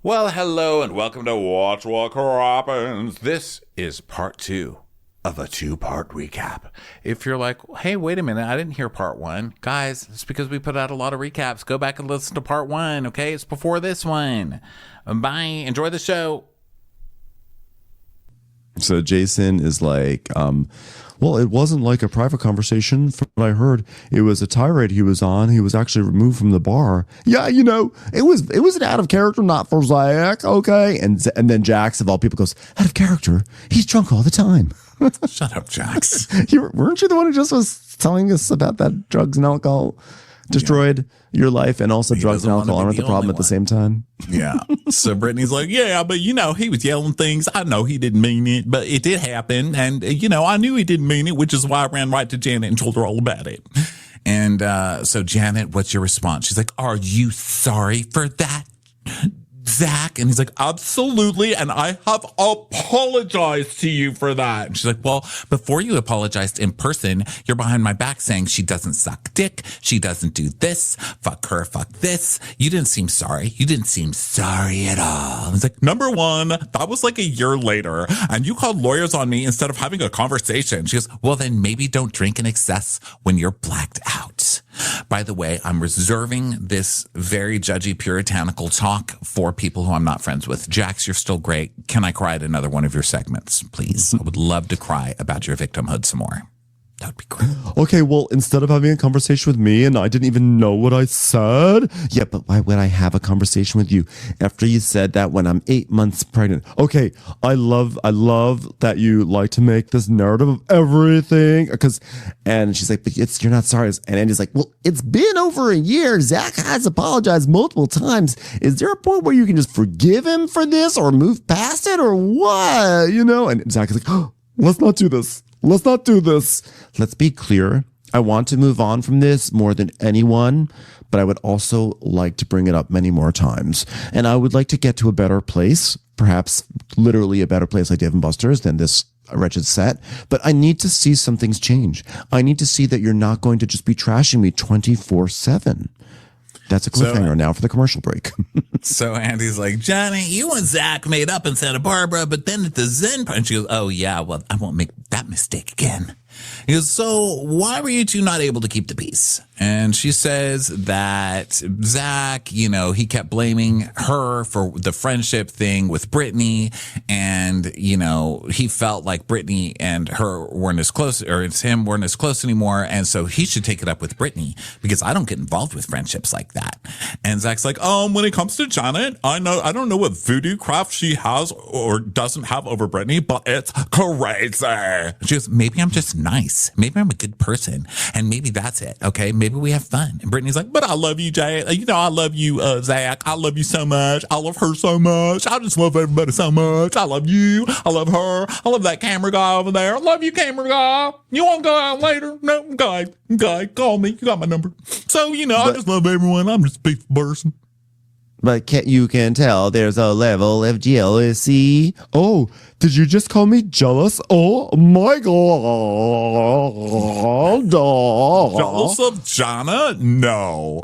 Well, hello and welcome to Watch What Crappens. This is part 2 of a 2-part recap. If you're like, hey, wait a minute, I didn't hear part 1. Guys, it's because we put out a lot of recaps. Go back and listen to part 1, okay? It's before this one. Bye. Enjoy the show. So Jason is like, well, it wasn't like a private conversation from what I heard. It was a tirade he was on. He was actually removed from the bar. Yeah, you know, it was an out of character, not for Zach, okay? And then Jax, of all people, goes, out of character? He's drunk all the time. Shut up, Jax. Weren't you the one who just was telling us about that drugs and alcohol destroyed your life, and also drugs and alcohol aren't the problem at the same time? Yeah. So Brittany's like, yeah, but you know, he was yelling things. I know he didn't mean it, but it did happen. And, you know, I knew he didn't mean it, which is why I ran right to Janet and told her all about it. And so Janet, what's your response? She's like, are you sorry for that, Zach? And he's like, absolutely. And I have apologized to you for that. And she's like, well, before you apologized in person, you're behind my back saying she doesn't suck dick. She doesn't do this. Fuck her. Fuck this. You didn't seem sorry. You didn't seem sorry at all. And he's like, number one, that was like a year later. And you called lawyers on me instead of having a conversation. She goes, well, then maybe don't drink in excess when you're blacked out. By the way, I'm reserving this very judgy puritanical talk for people who I'm not friends with. Jax, you're still great. Can I cry at another one of your segments, please? I would love to cry about your victimhood some more. That would be great. Okay, well, instead of having a conversation with me and I didn't even know what I said. Yeah, but why would I have a conversation with you after you said that when I'm 8 months pregnant? Okay, I love that you like to make this narrative of everything. And she's like, but you're not sorry. And Andy's like, well, it's been over a year. Zach has apologized multiple times. Is there a point where you can just forgive him for this or move past it or what? You know? And Zach is like, oh, let's not do this. Let's not do this. Let's be clear. I want to move on from this more than anyone, but I would also like to bring it up many more times. And I would like to get to a better place, perhaps literally a better place like Dave & Buster's than this wretched set. But I need to see some things change. I need to see that you're not going to just be trashing me 24/7. That's a cliffhanger now for the commercial break. So Andy's like, Johnny, you and Zach made up in Santa Barbara, but then at the Zen part, and she goes, oh yeah, well, I won't make that mistake again. He goes, so why were you two not able to keep the peace? And she says that Zach, you know, he kept blaming her for the friendship thing with Brittany. And, you know, he felt like Brittany and her weren't as close, or it's him weren't as close anymore. And so he should take it up with Brittany because I don't get involved with friendships like that. And Zach's like, when it comes to Janet, I don't know what voodoo craft she has or doesn't have over Brittany, but it's crazy. She goes, maybe I'm just nice. Maybe I'm a good person. And maybe that's it. Okay. Maybe we have fun. And Brittany's like, but I love you, Jay. You know, I love you, Zach. I love you so much. I love her so much. I just love everybody so much. I love you. I love her. I love that camera guy over there. I love you, camera guy. You want to go out later? No, guy, call me. You got my number. So, you know, I just love everyone. I'm just a peaceful person. But you can tell there's a level of jealousy. Oh, did you just call me jealous? Oh my God. Jealous of Jana? No.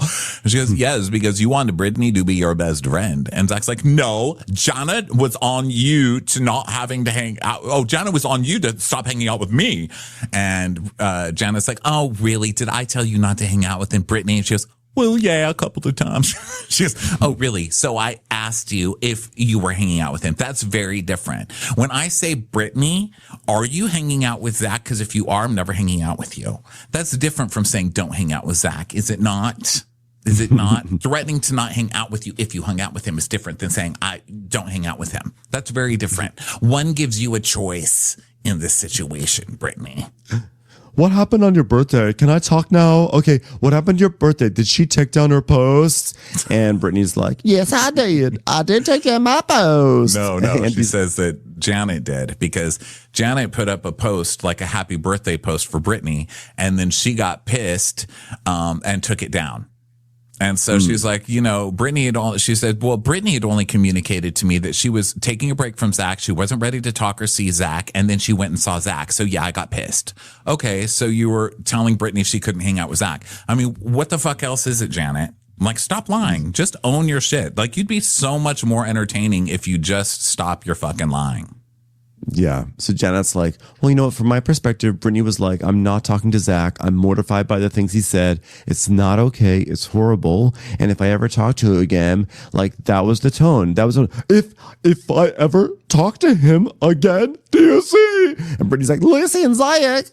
She goes, yes, because you wanted Brittany to be your best friend. And Zach's like, no, Jana was on you to not having to hang out. Oh, Jana was on you to stop hanging out with me. And Jana's like, oh, really? Did I tell you not to hang out with him, Brittany? And she goes, well, yeah, a couple of times. She goes, oh, really? So I asked you if you were hanging out with him. That's very different. When I say, Brittany, are you hanging out with Zach? Because if you are, I'm never hanging out with you. That's different from saying don't hang out with Zach. Is it not? Is it not? Threatening to not hang out with you if you hung out with him is different than saying I don't hang out with him. That's very different. One gives you a choice in this situation, Brittany. What happened on your birthday? Can I talk now? Okay, what happened to your birthday? Did she take down her post? And Brittany's like, yes, I did. I did take down my post. No, she says that Janet did because Janet put up a post, like a happy birthday post for Brittany, and then she got pissed and took it down. And so she's like, you know, Brittany had only communicated to me that she was taking a break from Zach. She wasn't ready to talk or see Zach. And then she went and saw Zach. So yeah, I got pissed. Okay. So you were telling Brittany she couldn't hang out with Zach. I mean, what the fuck else is it, Janet? Like, stop lying. Just own your shit. Like, you'd be so much more entertaining if you just stop your fucking lying. Yeah. So Janet's like, well, you know what? From my perspective, Brittany was like, I'm not talking to Zach. I'm mortified by the things he said. It's not okay. It's horrible. And if I ever talk to him again, like, that was the tone. That was, if I ever talk to him again, do you see? And Brittany's like, listen, Zach,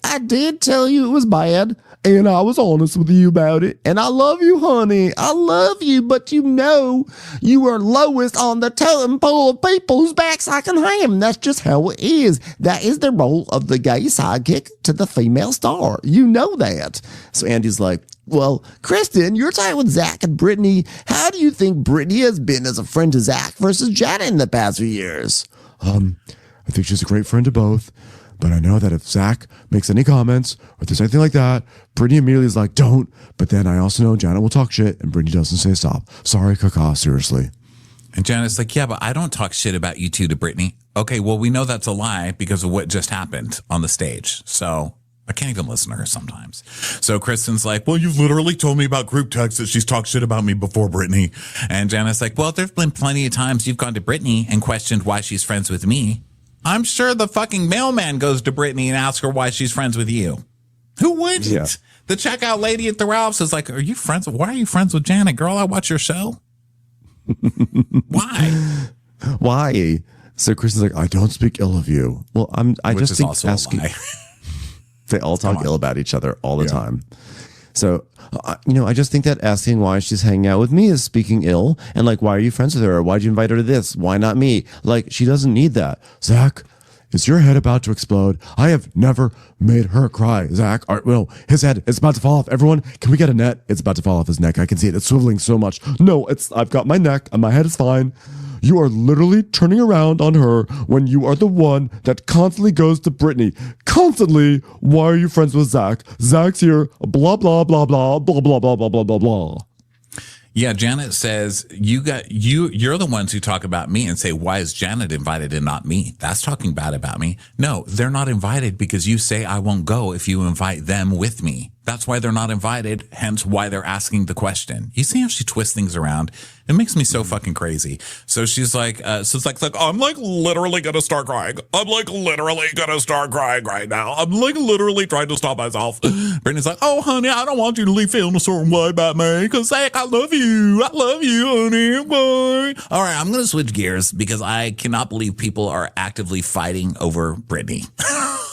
I did tell you it was bad. And I was honest with you about it. And I love you, honey. I love you. But you know, you are lowest on the totem pole of people whose backs I can ham. That's just how it is. That is the role of the gay sidekick to the female star. You know that. So Andy's like, well, Kristen, you're tight with Zach and Brittany. How do you think Brittany has been as a friend to Zach versus Janet in the past few years? I think she's a great friend to both. But I know that if Zach makes any comments or there's anything like that, Brittany immediately is like, don't. But then I also know Janet will talk shit and Brittany doesn't say stop. Sorry, Kaka, seriously. And Janet's like, yeah, but I don't talk shit about you two to Brittany. Okay, well, we know that's a lie because of what just happened on the stage. So I can't even listen to her sometimes. So Kristen's like, well, you've literally told me about group texts that she's talked shit about me before, Brittany. And Janet's like, well, there's been plenty of times you've gone to Brittany and questioned why she's friends with me. I'm sure the fucking mailman goes to Brittany and asks her why she's friends with you. Who wouldn't? Yeah. The checkout lady at the Ralph's is like, why are you friends with Janet? Girl, I watch your show. Why? Why? So Kristen's like, I don't speak ill of you. Well, I just think asking. They all talk ill about each other all the time. So, I just think that asking why she's hanging out with me is speaking ill. And like, why are you friends with her? Why'd you invite her to this? Why not me? Like, she doesn't need that. Zach, is your head about to explode? I have never made her cry. Zach, his head is about to fall off. Everyone, can we get a net? It's about to fall off his neck. I can see it. It's swiveling so much. No, I've got my neck and my head is fine. You are literally turning around on her when you are the one that constantly goes to Brittany. Constantly, why are you friends with Zach? Zach's here, blah, blah, blah, blah, blah, blah, blah, blah, blah, blah, blah. Yeah, Janet says, you're the ones who talk about me and say, why is Janet invited and not me? That's talking bad about me. No, they're not invited because you say I won't go if you invite them with me. That's why they're not invited, hence why they're asking the question. You see how she twists things around? It makes me so fucking crazy. So she's like, I'm like literally gonna start crying. I'm like literally gonna start crying right now. I'm like literally trying to stop myself. Brittany's like, oh, honey, I don't want you to leave feeling a certain way about me because, Zach, I love you. I love you, honey. Bye. All right, I'm gonna switch gears because I cannot believe people are actively fighting over Brittany.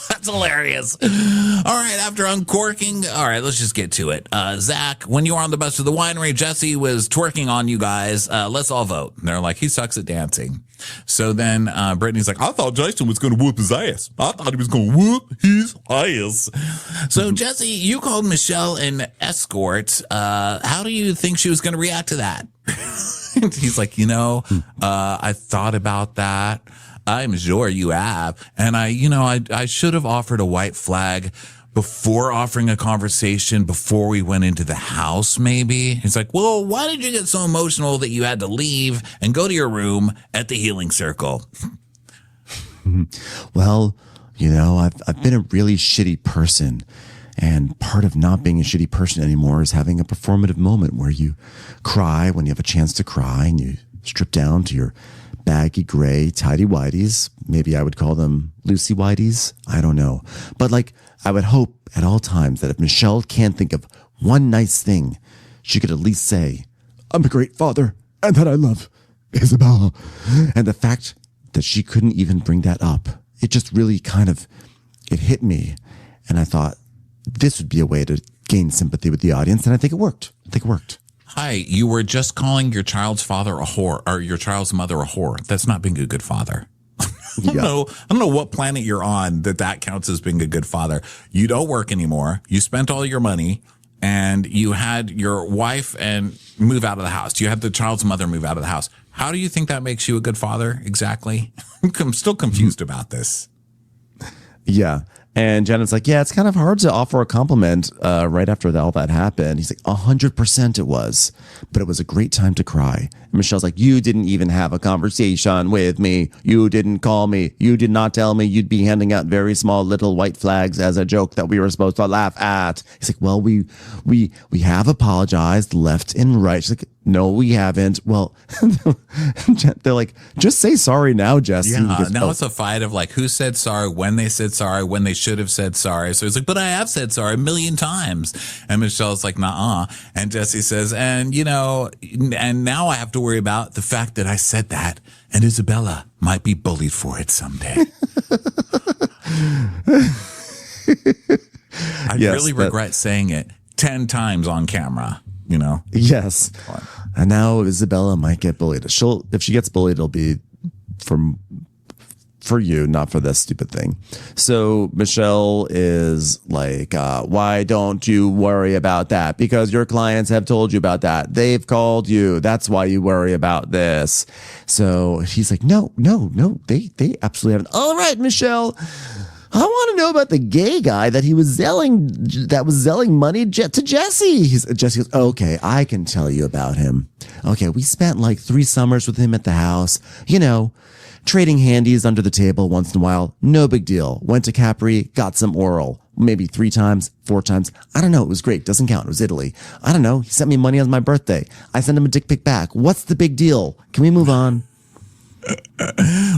That's hilarious. All right, after uncorking, all right, let's just get to it. Zach, when you were on the bus to the winery, Jesse was twerking on you guys. Let's all vote. And they're like, he sucks at dancing. So then Brittany's like, I thought Jason was going to whoop his ass. I thought he was going to whoop his ass. So, Jesse, you called Michelle an escort. How do you think she was going to react to that? He's like, I thought about that. I'm sure you have. And I should have offered a white flag before offering a conversation before we went into the house, maybe. It's like, well, why did you get so emotional that you had to leave and go to your room at the healing circle? Well, I've been a really shitty person. And part of not being a shitty person anymore is having a performative moment where you cry when you have a chance to cry and you strip down to your baggy gray tidy whities. Maybe I would call them Lucy whities. I don't know. But I would hope at all times that if Michelle can't think of one nice thing, she could at least say, I'm a great father and that I love Isabella. And the fact that she couldn't even bring that up, it just really it hit me. And I thought this would be a way to gain sympathy with the audience. And I think it worked. Hi, you were just calling your child's father a whore, or your child's mother a whore. That's not being a good father. I don't know what planet you're on that counts as being a good father. You don't work anymore. You spent all your money and you had your wife and move out of the house. You had the child's mother move out of the house. How do you think that makes you a good father exactly? I'm still confused about this. Yeah. And Janet's like, yeah, it's kind of hard to offer a compliment right after all that happened. He's like, 100% it was. But it was a great time to cry. And Michelle's like, you didn't even have a conversation with me. You didn't call me. You did not tell me you'd be handing out very small little white flags as a joke that we were supposed to laugh at. He's like, well, we have apologized left and right. She's like, no, we haven't. Well, they're like, just say sorry now, Jesse. Yeah, goes, now it's a fight of like who said sorry, when they said sorry, when they should have said sorry. So he's like, but I have said sorry 1,000,000 times. And Michelle's like, nah. And Jesse says, and and now I have to worry about the fact that I said that, and Isabella might be bullied for it someday. I really regret saying it 10 times on camera. Yes. And now Isabella might get bullied. If she gets bullied, it'll be for you, not for this stupid thing. So Michelle is like, why don't you worry about that? Because your clients have told you about that. They've called you. That's why you worry about this. So he's like, no, they absolutely haven't. All right, Michelle, I want to know about the gay guy that was selling money to Jesse. Jesse goes, okay, I can tell you about him. Okay, we spent like 3 summers with him at the house, trading handies under the table once in a while. No big deal. Went to Capri, got some oral, maybe 3 times, 4 times. I don't know. It was great. Doesn't count. It was Italy. I don't know. He sent me money on my birthday. I sent him a dick pic back. What's the big deal? Can we move on?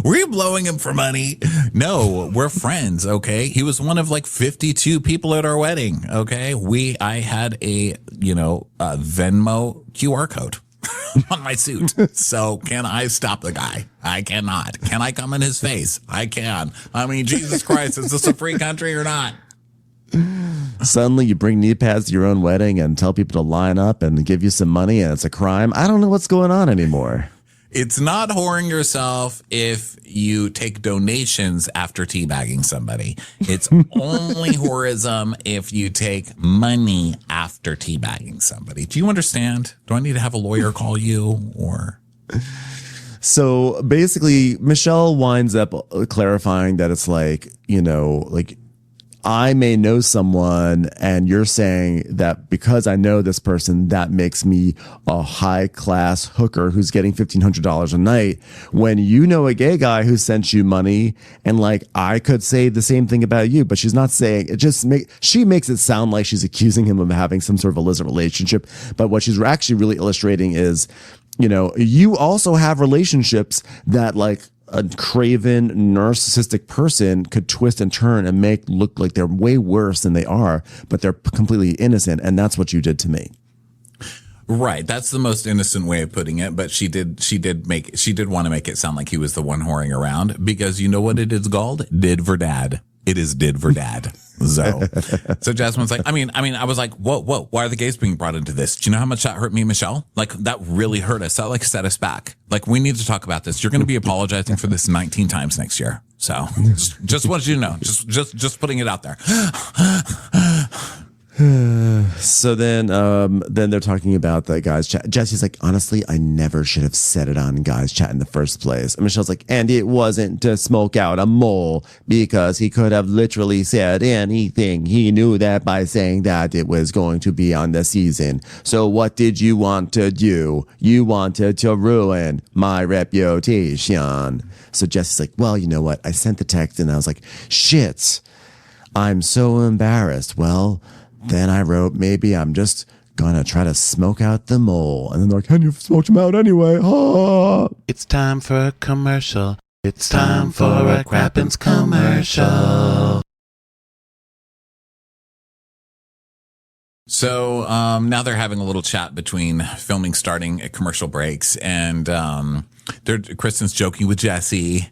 Were you blowing him for money? No, we're friends. Okay. He was one of like 52 people at our wedding. Okay. I had a Venmo QR code on my suit. So can I stop the guy? I cannot. Can I come in his face? I can. I mean, Jesus Christ, is this a free country or not? Suddenly you bring knee pads to your own wedding and tell people to line up and give you some money and it's a crime. I don't know what's going on anymore. It's not whoring yourself if you take donations after teabagging somebody. It's only whorism if you take money after teabagging somebody. Do you understand? Do I need to have a lawyer call you or? So basically, Michelle winds up clarifying that it's like, I may know someone and you're saying that because I know this person, that makes me a high class hooker who's getting $1,500 a night when you know a gay guy who sent you money. And like, I could say the same thing about you, but she's not saying it. She makes it sound like she's accusing him of having some sort of illicit relationship. But what she's actually really illustrating is, you also have relationships that like a craven narcissistic person could twist and turn and make look like they're way worse than they are, but they're completely innocent. And that's what you did to me. Right. That's the most innocent way of putting it. But she did want to make it sound like he was the one whoring around because you know what it is called? Did for dad. It is did for dad. So Jasmine's like, I was like, whoa, why are the gays being brought into this? Do you know how much that hurt me, Michelle? Like that really hurt us. That like set us back. Like we need to talk about this. You're going to be apologizing for this 19 times next year. So just want you to know, just putting it out there. So then they're talking about the guys chat. Jesse's like, honestly, I never should have said it on guys chat in the first place. And Michelle's like, and it wasn't to smoke out a mole because he could have literally said anything. He knew that by saying that it was going to be on the season. So what did you want to do? You wanted to ruin my reputation. So Jesse's like, well, you know what? I sent the text and I was like, shit, I'm so embarrassed. Well, then I wrote, maybe I'm just gonna try to smoke out the mole. And then they're like, and you've smoked him out anyway. Ah. It's time for a commercial. It's time for a Crappens commercial. So now they're having a little chat between filming starting at commercial breaks. And Kristen's joking with Jesse.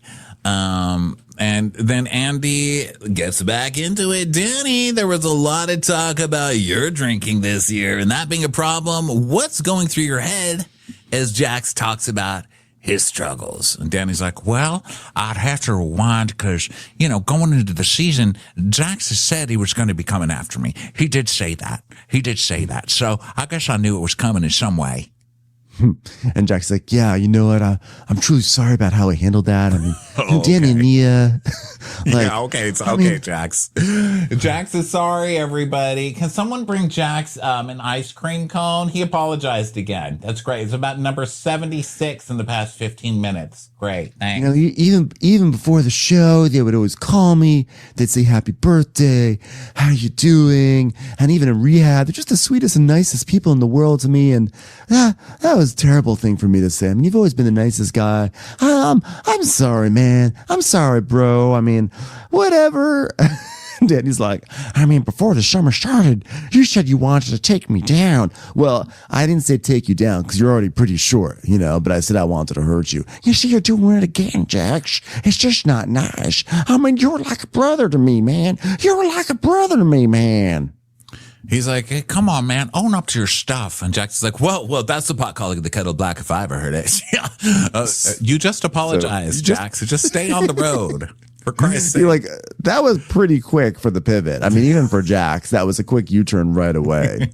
And then Andy gets back into it. Danny, there was a lot of talk about your drinking this year and that being a problem. What's going through your head as Jax talks about his struggles? And Danny's like, well, I'd have to rewind because, going into the season, Jax has said he was going to be coming after me. He did say that. So I guess I knew it was coming in some way. And Jack's like, yeah, you know what? I'm truly sorry about how I handled that. I mean, Danny and Nia. Yeah, okay. It's okay, Jax. Jax is sorry, everybody. Can someone bring Jax an ice cream cone? He apologized again. That's great. It's about number 76 in the past 15 minutes. Great. Thanks. Even before the show, they would always call me. They'd say, happy birthday. How are you doing? And even in rehab, they're just the sweetest and nicest people in the world to me. And that was a terrible thing for me to say. I mean, you've always been the nicest guy. I'm sorry, man. I'm sorry, bro. I mean, whatever. Danny's like, I mean, before the summer started, you said you wanted to take me down. Well, I didn't say take you down because you're already pretty short, but I said I wanted to hurt you. You see, you're doing it again, Jax. It's just not nice. I mean, you're like a brother to me, man. You're like a brother to me, man. He's like, hey, come on, man, own up to your stuff. And Jax is like, well, that's the pot calling the kettle black if I ever heard it. You just apologize, Jax. Just stay on the road. For Christ's sake. Like, that was pretty quick for the pivot. I mean, even for Jax, that was a quick U-turn right away.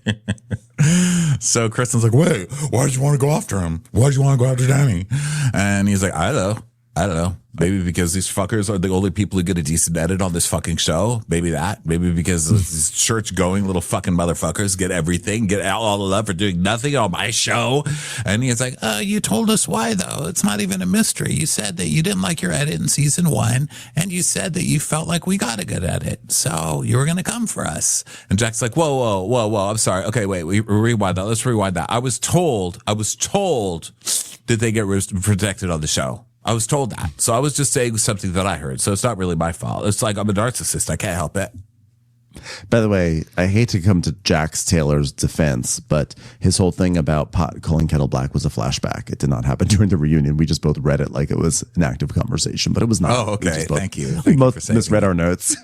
So Kristen's like, wait, why did you want to go after him? Why did you want to go after Danny? And he's like, I don't know. Maybe because these fuckers are the only people who get a decent edit on this fucking show. Maybe that. Maybe because these church-going little fucking motherfuckers get everything, get all the love for doing nothing on my show. And he's like, you told us why, though. It's not even a mystery. You said that you didn't like your edit in season 1, and you said that you felt like we got a good edit, so you were going to come for us. And Jack's like, whoa, I'm sorry. Okay, wait, we rewind that. Let's rewind that. I was told that they get protected on the show. I was told that. So I was just saying something that I heard. So it's not really my fault. It's like I'm a narcissist. I can't help it. By the way, I hate to come to Jax Taylor's defense, but his whole thing about pot calling kettle black was a flashback. It did not happen during the reunion. We just both read it like it was an active conversation, but it was not. Oh, okay. Thank you. We both misread our notes.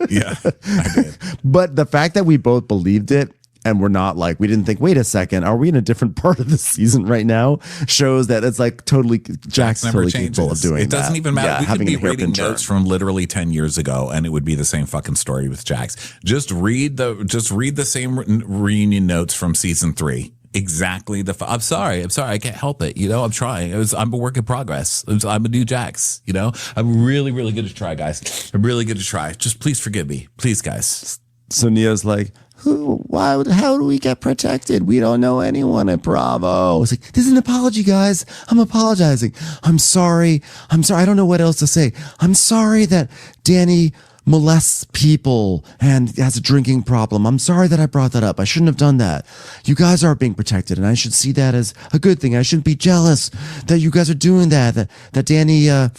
Yeah, I did. But the fact that we both believed it, and we're not like, we didn't think, wait a second, are we in a different part of the season right now? Shows that it's like totally, Jack's totally capable of doing that. It doesn't even matter. Yeah, we could be reading notes from literally 10 years ago and it would be the same fucking story with Jax. Just read the same reunion notes from season 3. Exactly. I'm sorry. I can't help it. I'm trying. I'm a work in progress. I'm a new Jax, I'm really, really good to try, guys. I'm really good to try. Just please forgive me. Please, guys. So Nia's like, how do we get protected? We don't know anyone at Bravo. It's like, this is an apology, guys. I'm apologizing. I'm sorry. I don't know what else to say. I'm sorry that Danny molests people and has a drinking problem. I'm sorry that I brought that up. I shouldn't have done that. You guys are being protected, and I should see that as a good thing. I shouldn't be jealous that you guys are doing that Danny, I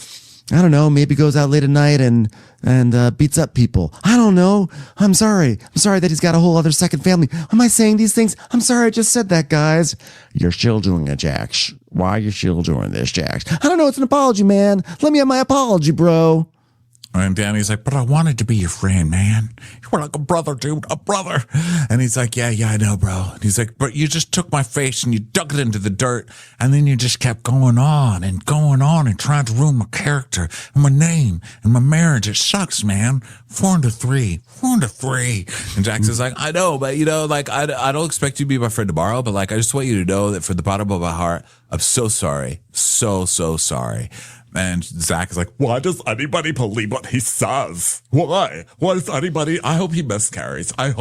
don't know, maybe goes out late at night and beats up people. I don't know. I'm sorry that he's got a whole other second family. Am I saying these things? I'm sorry I just said that, guys. You're still doing it, Jax. Why are you still doing this, Jax? I don't know. It's an apology, man. Let me have my apology, bro. And Danny's like, but I wanted to be your friend, man. You were like a brother, dude, a brother. And he's like, yeah, I know, bro. And he's like, but you just took my face and you dug it into the dirt. And then you just kept going on and trying to ruin my character and my name and my marriage. It sucks, man. 4-3. And Jax is like, I know, but I don't expect you to be my friend tomorrow. But I just want you to know that from the bottom of my heart, I'm so sorry. So sorry. And Zach is like, why does anybody believe what he says? Why? Why does anybody? I hope he miscarries. And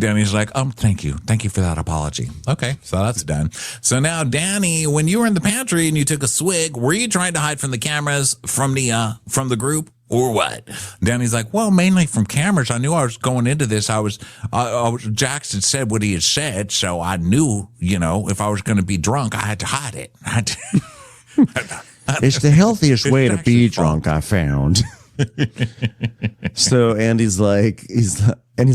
Danny's like, thank you. Thank you for that apology. Okay, so that's done. So now, Danny, when you were in the pantry and you took a swig, were you trying to hide from the cameras, from the group? Or what? Danny's like, well, mainly from cameras. I knew I was going into this. Jackson said what he had said, so I knew, if I was going to be drunk, I had to hide it. It's the healthiest way to be drunk, I found. So Andy's like, he's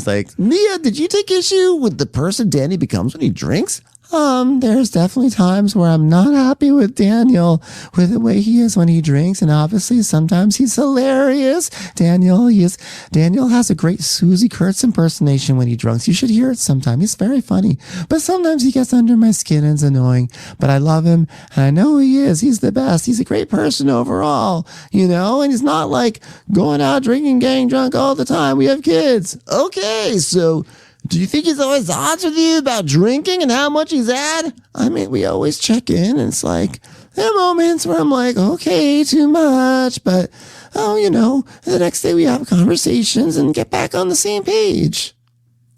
like, Nia, did you take issue with the person Danny becomes when he drinks? There's definitely times where I'm not happy with Daniel, with the way he is when he drinks, and obviously sometimes he's hilarious. Daniel has a great Susie Kurtz impersonation when he drinks. You should hear it sometime. He's very funny, but sometimes he gets under my skin and is annoying, but I love him, and I know who he is. He's the best. He's a great person overall, and he's not like going out drinking, getting drunk all the time. We have kids. Okay, so Do you think he's always odds with you about drinking and how much he's had? I mean, we always check in, and it's like, there are moments where I'm like, okay, too much, but, the next day we have conversations and get back on the same page.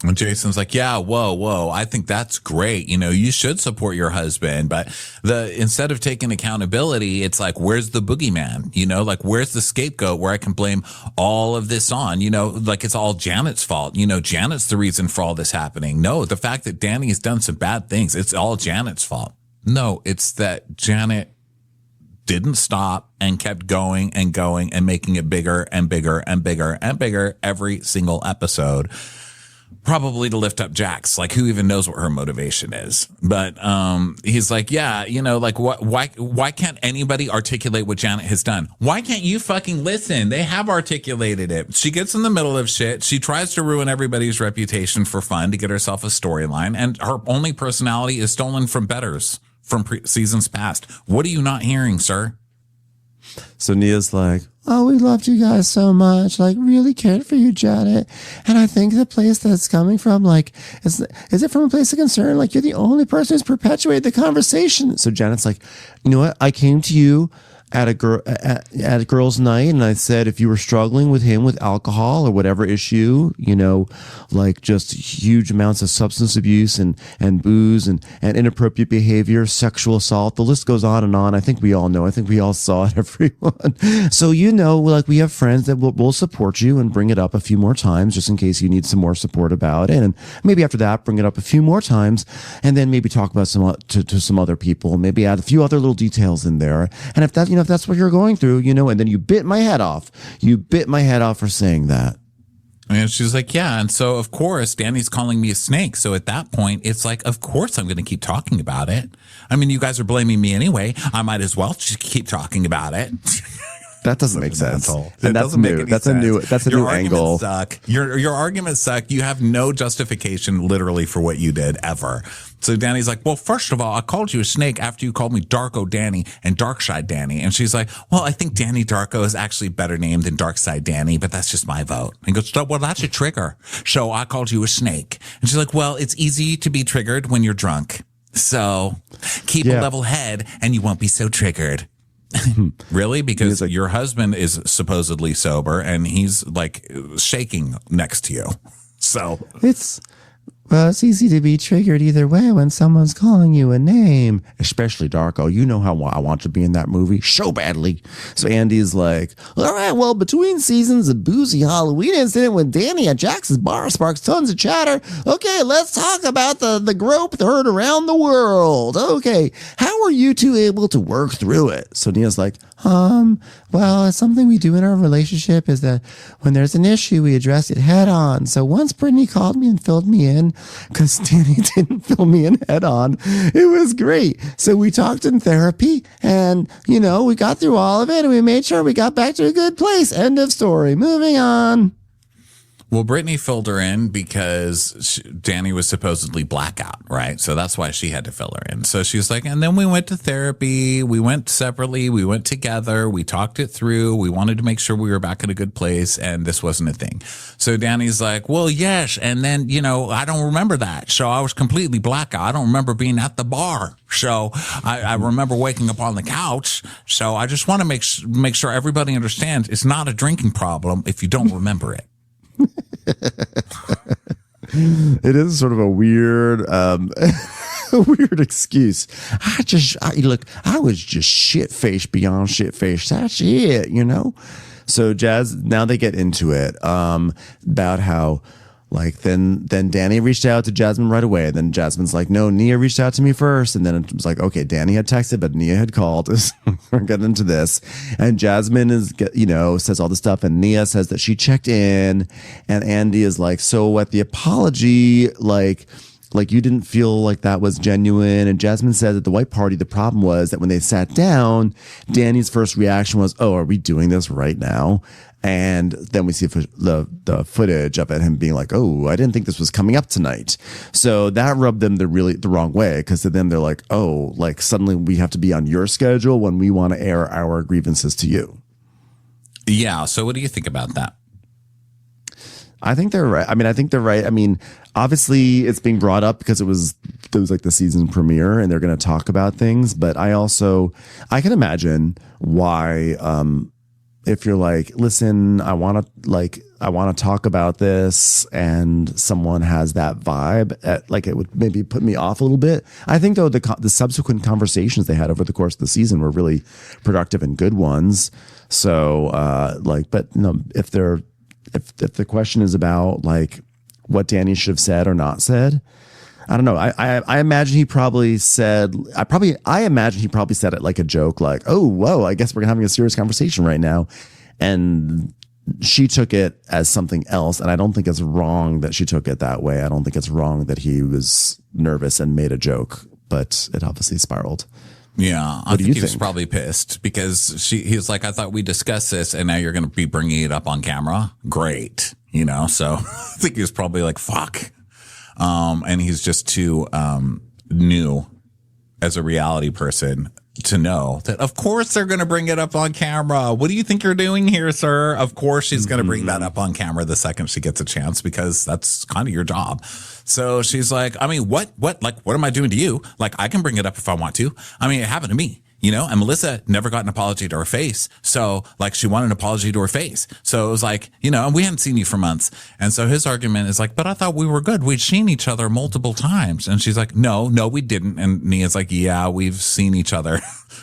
And Jason's like, yeah, whoa. I think that's great. You should support your husband. But instead of taking accountability, it's like, where's the boogeyman? Like, where's the scapegoat where I can blame all of this on? Like it's all Janet's fault. Janet's the reason for all this happening. No, the fact that Danny has done some bad things, it's all Janet's fault. No, it's that Janet didn't stop and kept going and going and making it bigger and bigger and bigger and bigger every single episode. Probably to lift up Jax. Like, who even knows what her motivation is? But he's like, yeah, like, why can't anybody articulate what Janet has done? Why can't you fucking listen? They have articulated it. She gets in the middle of shit. She tries to ruin everybody's reputation for fun to get herself a storyline. And her only personality is stolen from betters from seasons past. What are you not hearing, sir? So Nia's like, oh, we loved you guys so much, like really cared for you, Janet. And I think the place that's coming from, like, is it from a place of concern? Like, you're the only person who's perpetuated the conversation. So Janet's like, you know what? I came to you at a girls' night, and I said, if you were struggling with him with alcohol or whatever issue, like just huge amounts of substance abuse and booze and inappropriate behavior, sexual assault, the list goes on and on. I think we all know. I think we all saw it, everyone. So, like, we have friends that will support you and bring it up a few more times just in case you need some more support about it. And maybe after that, bring it up a few more times, and then maybe talk about to some other people, maybe add a few other little details in there. And if that, if that's what you're going through, and then you bit my head off. You bit my head off for saying that. And she's like, yeah. And so, of course, Danny's calling me a snake. So at that point, it's like, of course, I'm going to keep talking about it. I mean, you guys are blaming me anyway. I might as well just keep talking about it. That doesn't make sense. And that's new. That's a new angle. Suck. Your arguments suck. You have no justification literally for what you did ever. So Danny's like, well, first of all, I called you a snake after you called me Darko Danny and Darkside Danny. And she's like, well, I think Danny Darko is actually a better name than Darkside Danny, but that's just my vote. And he goes, well, that's a trigger. So I called you a snake. And she's like, well, it's easy to be triggered when you're drunk. So keep a level head and you won't be so triggered. Really? Because your husband is supposedly sober and he's like shaking next to you. So it's easy to be triggered either way when someone's calling you a name, especially Darko. You know how I want to be in that movie so badly. So Andy's like, all right, well, between seasons, a boozy Halloween incident with Danny at Jax's bar sparks tons of chatter. Okay, let's talk about the grope heard around the world. Okay, how are you two able to work through it? So Nia's like, well, it's something we do in our relationship is that when there's an issue, we address it head on. So once Brittany called me and filled me in, because Danny didn't fill me in head on, it was great. So we talked in therapy and, we got through all of it and we made sure we got back to a good place. End of story. Moving on. Well, Brittany filled her in because Danny was supposedly blackout, right? So that's why she had to fill her in. So she's like, and then we went to therapy. We went separately. We went together. We talked it through. We wanted to make sure we were back in a good place and this wasn't a thing. So Danny's like, well, yes. And then, I don't remember that. So I was completely blackout. I don't remember being at the bar. So I remember waking up on the couch. So I just want to make sure everybody understands it's not a drinking problem if you don't remember it. It is sort of a weird weird excuse. I was just shit-faced beyond shit-faced. That's it, So Jazz, now they get into it about how, like, then Danny reached out to Jasmine right away. Then Jasmine's like, no, Nia reached out to me first. And then it was like, okay, Danny had texted, but Nia had called. We're getting into this. And Jasmine says all this stuff. And Nia says that she checked in. And Andy is like, so at the apology, like you didn't feel like that was genuine. And Jasmine said at the white party, the problem was that when they sat down, Danny's first reaction was, oh, are we doing this right now? And then we see the footage of it, him being like, oh, I didn't think this was coming up tonight. So that rubbed them the wrong way, because to them they're like, oh, like suddenly we have to be on your schedule when we want to air our grievances to you. Yeah. So what do you think about that? I think they're right. I mean, I think they're right. I mean, obviously it's being brought up because it was like the season premiere and they're going to talk about things. But I can imagine why, if you're like, listen, I want to talk about this and someone has that vibe, it would maybe put me off a little bit. I think though the subsequent conversations they had over the course of the season were really productive and good ones. So but no, if the question is about like what Danny should have said or not said, I don't know. I imagine he probably said, I imagine he probably said it like a joke, like, oh, whoa, I guess we're having a serious conversation right now. And she took it as something else. And I don't think it's wrong that she took it that way. I don't think it's wrong that he was nervous and made a joke, but it obviously spiraled. Yeah, I think he was probably pissed because he was like, I thought we discussed this and now you're going to be bringing it up on camera. Great. So I think he was probably like, fuck. And he's just too new as a reality person to know that, of course, they're going to bring it up on camera. What do you think you're doing here, sir? Of course, she's going to bring that up on camera the second she gets a chance because that's kind of your job. So she's like, I mean, what am I doing to you? Like, I can bring it up if I want to. I mean, it happened to me. And Melissa never got an apology to her face. So like she wanted an apology to her face. So it was like, and we hadn't seen you for months. And so his argument is like, but I thought we were good. We'd seen each other multiple times. And she's like, no, we didn't. And Nia's like, yeah, we've seen each other.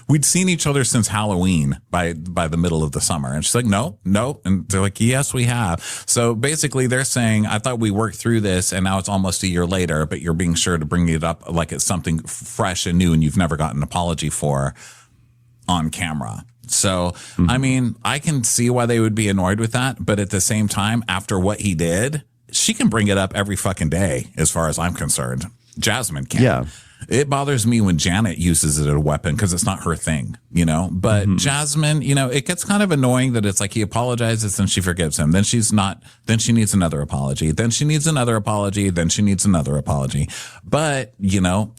We'd seen each other since Halloween by the middle of the summer. And she's like, no. And they're like, yes, we have. So basically they're saying, I thought we worked through this and now it's almost a year later, but you're being sure to bring it up like it's something fresh and new and you've never gotten an apology for on camera. So, I mean, I can see why they would be annoyed with that. But at the same time, after what he did, she can bring it up every fucking day as far as I'm concerned. Jasmine can. Yeah. It bothers me when Janet uses it as a weapon because it's not her thing, But Jasmine, it gets kind of annoying that it's like he apologizes and she forgives him. Then she needs another apology. Then she needs another apology. Then she needs another apology. But,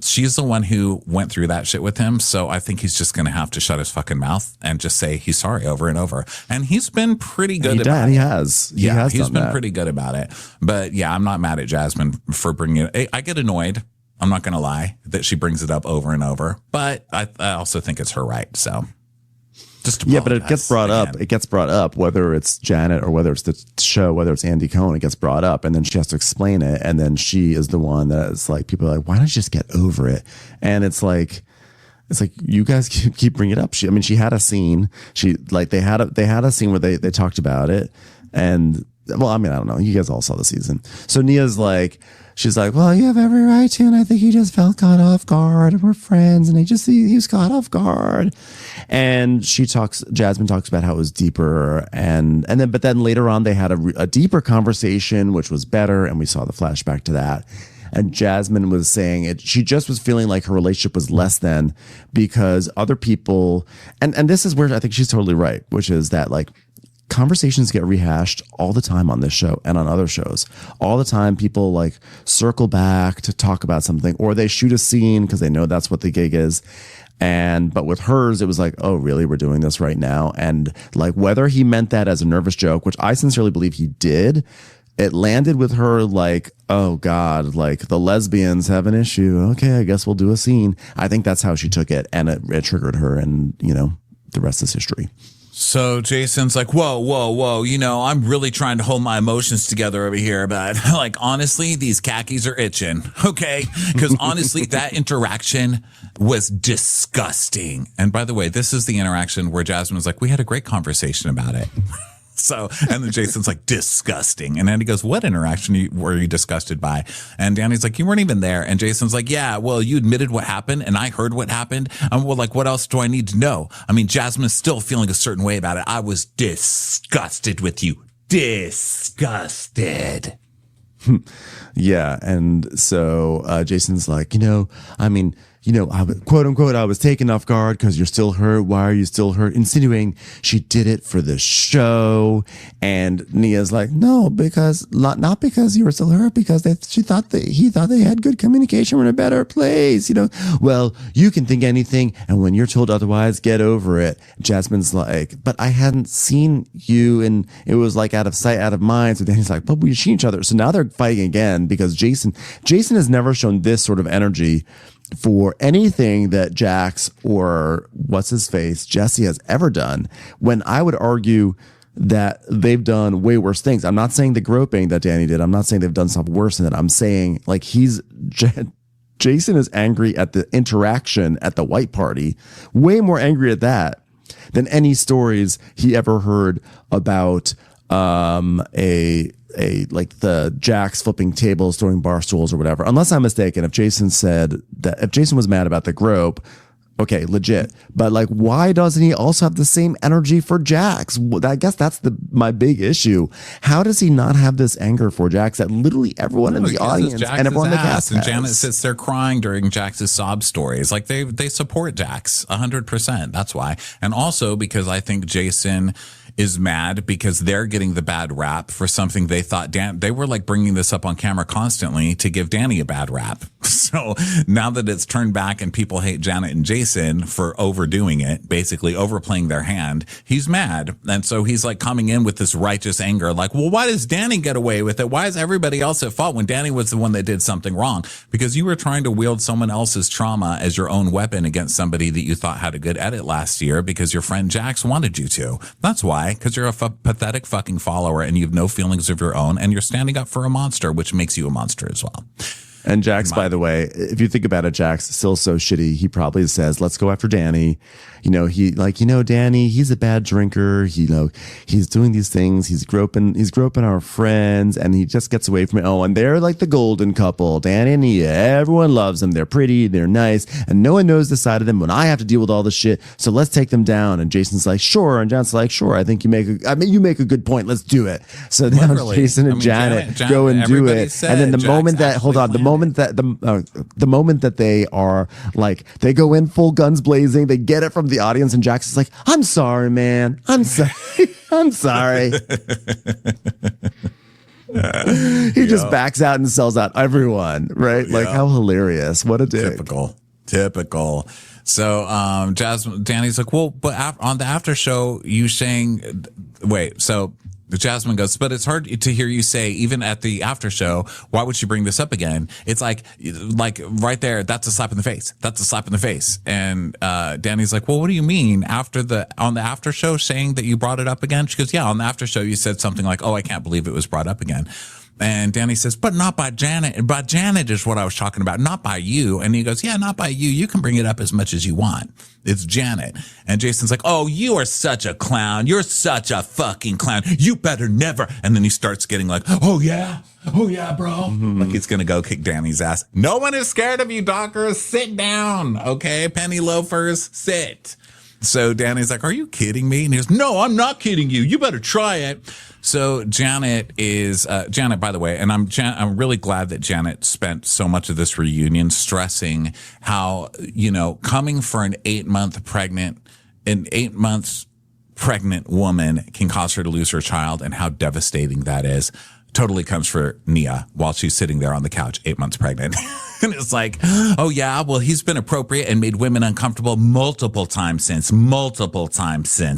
she's the one who went through that shit with him. So I think he's just going to have to shut his fucking mouth and just say he's sorry over and over. And he's been pretty good about it. He has. He's been pretty good about it. But yeah, I'm not mad at Jasmine for bringing it. I get annoyed. I'm not going to lie that she brings it up over and over, but I also think it's her right. So just but it gets brought up. It gets brought up, whether it's Janet or whether it's the show, whether it's Andy Cohen, it gets brought up and then she has to explain it. And then she is the one that is like, people are like, why don't you just get over it? And it's like, you guys keep bringing it up. She had a scene. They had a scene where they talked about it. And well, I don't know. You guys all saw the season. So Nia's like, she's like, well, you have every right to, and I think he just felt caught off guard. And we're friends, and he was caught off guard. And Jasmine talks about how it was deeper, but then later on they had a deeper conversation, which was better, and we saw the flashback to that. And Jasmine was saying she just was feeling like her relationship was less than because other people, and this is where I think she's totally right, which is that like, conversations get rehashed all the time on this show and on other shows. All the time, people like circle back to talk about something, or they shoot a scene because they know that's what the gig is. But with hers, it was like, oh, really? We're doing this right now. And like, whether he meant that as a nervous joke, which I sincerely believe he did, it landed with her like, oh God, like the lesbians have an issue. Okay, I guess we'll do a scene. I think that's how she took it. And it triggered her. And, the rest is history. So Jason's like, whoa, I'm really trying to hold my emotions together over here, but like, honestly, these khakis are itching. Okay. Because honestly, that interaction was disgusting. And by the way, this is the interaction where Jasmine was like, we had a great conversation about it. So, and then Jason's like, disgusting. And Andy goes, what interaction were you disgusted by? And Danny's like, you weren't even there. And Jason's like, yeah, well, you admitted what happened and I heard what happened. Well, like, what else do I need to know? Jasmine's still feeling a certain way about it. I was disgusted with you. Disgusted. Yeah. And so Jason's like, quote unquote, I was taken off guard because you're still hurt. Why are you still hurt? Insinuating she did it for the show. And Nia's like, no, because not because you were still hurt, because he thought they had good communication. We're in a better place. Well, you can think anything. And when you're told otherwise, get over it. Jasmine's like, but I hadn't seen you. And it was like out of sight, out of mind. So Danny's like, but we've seen each other. So now they're fighting again because Jason has never shown this sort of energy for anything that Jax or what's his face Jesse has ever done, when I would argue that they've done way worse things. I'm not saying the groping that Danny did. I'm not saying they've done something worse than that. I'm saying like Jason is angry at the interaction at the white party, way more angry at that than any stories he ever heard about like the Jax flipping tables, throwing bar stools or whatever. Unless I'm mistaken, if Jason was mad about the grope, okay, legit. But like, why doesn't he also have the same energy for Jax? I guess that's my big issue. How does he not have this anger for Jax that literally everyone in the audience and everyone in the cast has? And Janet sits there crying during Jax's sob stories. Like they support Jax 100%. That's why. And also because I think Jason is mad because they're getting the bad rap for something they thought they were like bringing this up on camera constantly to give Danny a bad rap. So now that it's turned back and people hate Janet and Jason for overdoing it, basically overplaying their hand, he's mad. And so he's like coming in with this righteous anger, like, well, why does Danny get away with it? Why is everybody else at fault when Danny was the one that did something wrong? Because you were trying to wield someone else's trauma as your own weapon against somebody that you thought had a good edit last year because your friend Jax wanted you to. That's why, because you're a pathetic fucking follower and you have no feelings of your own and you're standing up for a monster, which makes you a monster as well. And Jax, by the way, if you think about it, Jax is still so shitty. He probably says, let's go after Danny. Danny, he's a bad drinker. He's doing these things. He's groping our friends and he just gets away from it. Oh, and they're like the golden couple, Danny and Nia. Everyone loves them. They're pretty. They're nice. And no one knows the side of them when I have to deal with all this shit. So let's take them down. And Jason's like, sure. And Janet's like, sure. I think you make a good point. Let's do it. So now Jason and Janet go and do it. And then the moment that they are like, they go in full guns blazing, they get it from the audience, and Jax is like, I'm sorry, man. I'm sorry. I'm sorry. He just backs out and sells out everyone, right? Like, how hilarious. What a dick. Typical. So Danny's like, well, but on the after show, you saying, wait, so Jasmine goes, but it's hard to hear you say, even at the after show, why would she bring this up again? It's like right there, that's a slap in the face. That's a slap in the face. And Danny's like, well, what do you mean on the after show saying that you brought it up again? She goes, yeah, on the after show, you said something like, oh, I can't believe it was brought up again. And Danny says, but not by Janet. But Janet is what I was talking about, not by you. And he goes, yeah, not by you. You can bring it up as much as you want. It's Janet. And Jason's like, oh, you are such a clown. You're such a fucking clown. You better never. And then he starts getting like, oh, yeah, bro. Mm-hmm. Like he's going to go kick Danny's ass. No one is scared of you, Dockers. Sit down. Okay, penny loafers, sit. So Danny's like, are you kidding me? And he goes, no, I'm not kidding you. You better try it. So Janet is Janet, by the way, and I'm really glad that Janet spent so much of this reunion stressing how, coming for an 8 months pregnant woman can cause her to lose her child and how devastating that is. Totally comes for Nia while she's sitting there on the couch, 8 months pregnant. And it's like, oh, yeah, well, he's been appropriate and made women uncomfortable multiple times since,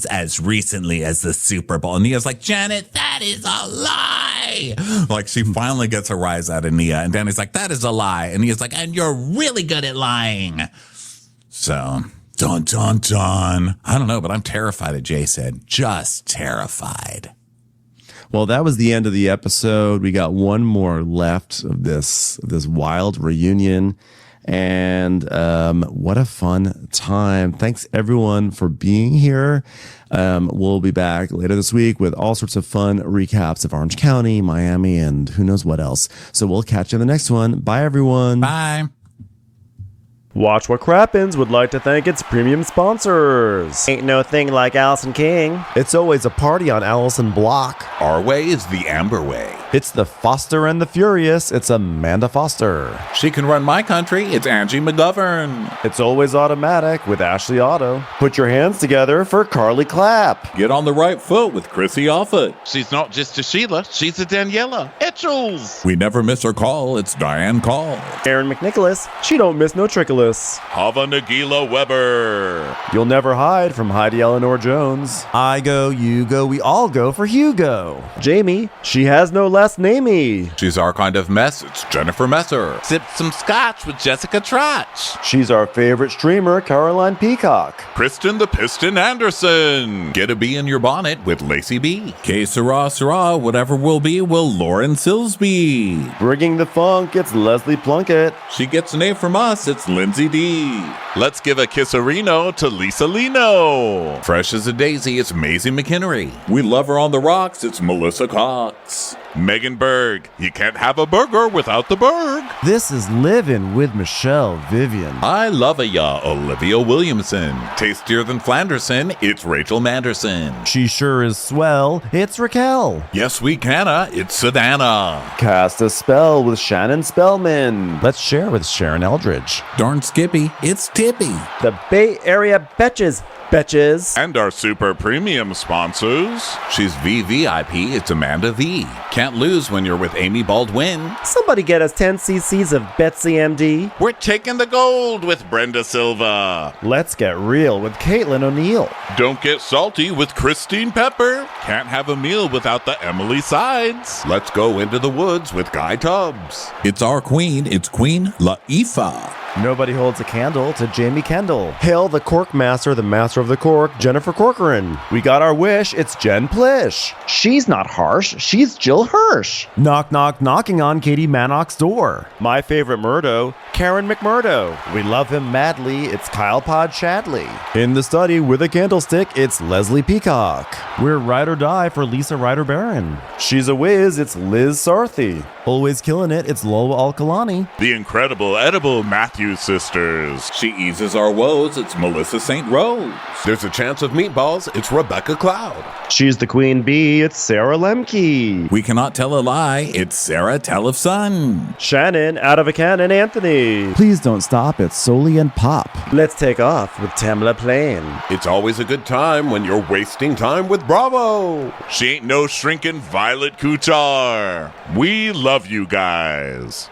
as recently as the Super Bowl. And Nia's like, Janet, that is a lie. Like, she finally gets a rise out of Nia. And Danny's like, that is a lie. And Nia's like, and you're really good at lying. So, dun, dun, dun. I don't know, but I'm terrified of Jason. Just terrified. Well, that was the end of the episode. We got one more left of this wild reunion. And what a fun time. Thanks, everyone, for being here. We'll be back later this week with all sorts of fun recaps of Orange County, Miami, and who knows what else. So we'll catch you in the next one. Bye, everyone. Bye. Watch What Crappens would like to thank its premium sponsors. Ain't no thing like Allison King. It's always a party on Allison Block. Our way is the Amber way. It's the Foster and the Furious. It's Amanda Foster. She can run my country. It's Angie McGovern. It's always automatic with Ashley Otto. Put your hands together for Carly Clapp. Get on the right foot with Chrissy Offutt. She's not just a Sheila, she's a Daniela. Etchels. We never miss her call. It's Diane Call. Aaron McNicholas. She don't miss no trickolas. Hava Nagila Weber. You'll never hide from Heidi Eleanor Jones. I go, you go, we all go for Hugo. Jamie. She has no last namey. She's our kind of mess. It's Jennifer Messer. Sip some scotch with Jessica Trotch. She's our favorite streamer, Caroline Peacock. Kristen the Piston Anderson. Get a bee in your bonnet with Lacey B. Que sera, whatever will be, will Lauren Silsby. Bringing the funk, it's Leslie Plunkett. She gets an A from us. It's Lindsay D. Let's give a kisserino to Lisa Lino. Fresh as a daisy, it's Maisie McHenry. We love her on the rocks. It's Melissa Cox. Megan Berg. You can't have a burger without the Berg. This is Livin' with Michelle Vivian. I love ya, Olivia Williamson. Tastier than Flanderson, it's Rachel Manderson. She sure is swell. It's Raquel. Yes, we canna, it's Savannah. Cast a spell with Shannon Spellman. Let's share with Sharon Eldridge. Darn Skippy, it's Tippy. The Bay Area Betches. Betches. And our super premium sponsors. She's VVIP, it's Amanda V. Can't lose when you're with Amy Baldwin. Somebody get us 10 cc's of Betsy MD. We're taking the gold with Brenda Silva. Let's get real with Caitlin O'Neill. Don't get salty with Christine Pepper. Can't have a meal without the Emily Sides. Let's go into the woods with Guy Tubbs. It's our queen, it's Queen Laifa. Nobody holds a candle to Jamie Kendall. Hail the Cork Master, the Master of the Cork, Jennifer Corcoran. We got our wish, it's Jen Plish. She's not harsh, she's Jill Hirsch. Knock, knock, knocking on Katie Manock's door. My favorite Murdo, Karen McMurdo. We love him madly, it's Kyle Pod Shadley. In the study with a candlestick, it's Leslie Peacock. We're ride or die for Lisa Ryder Barron. She's a whiz, it's Liz Sarthy. Always killing it, it's Lola Alkalani. The incredible edible Matthews sisters. She eases our woes, it's Melissa St. Rose. There's a chance of meatballs, it's Rebecca Cloud. She's the queen bee, it's Sarah Lemke. We cannot tell a lie, it's Sarah Telefson. Shannon, out of a cannon, Anthony. Please don't stop, it's Soli and Pop. Let's take off with Tamla Plain. It's always a good time when you're wasting time with Bravo. She ain't no shrinking Violet Kuchar. We love you guys.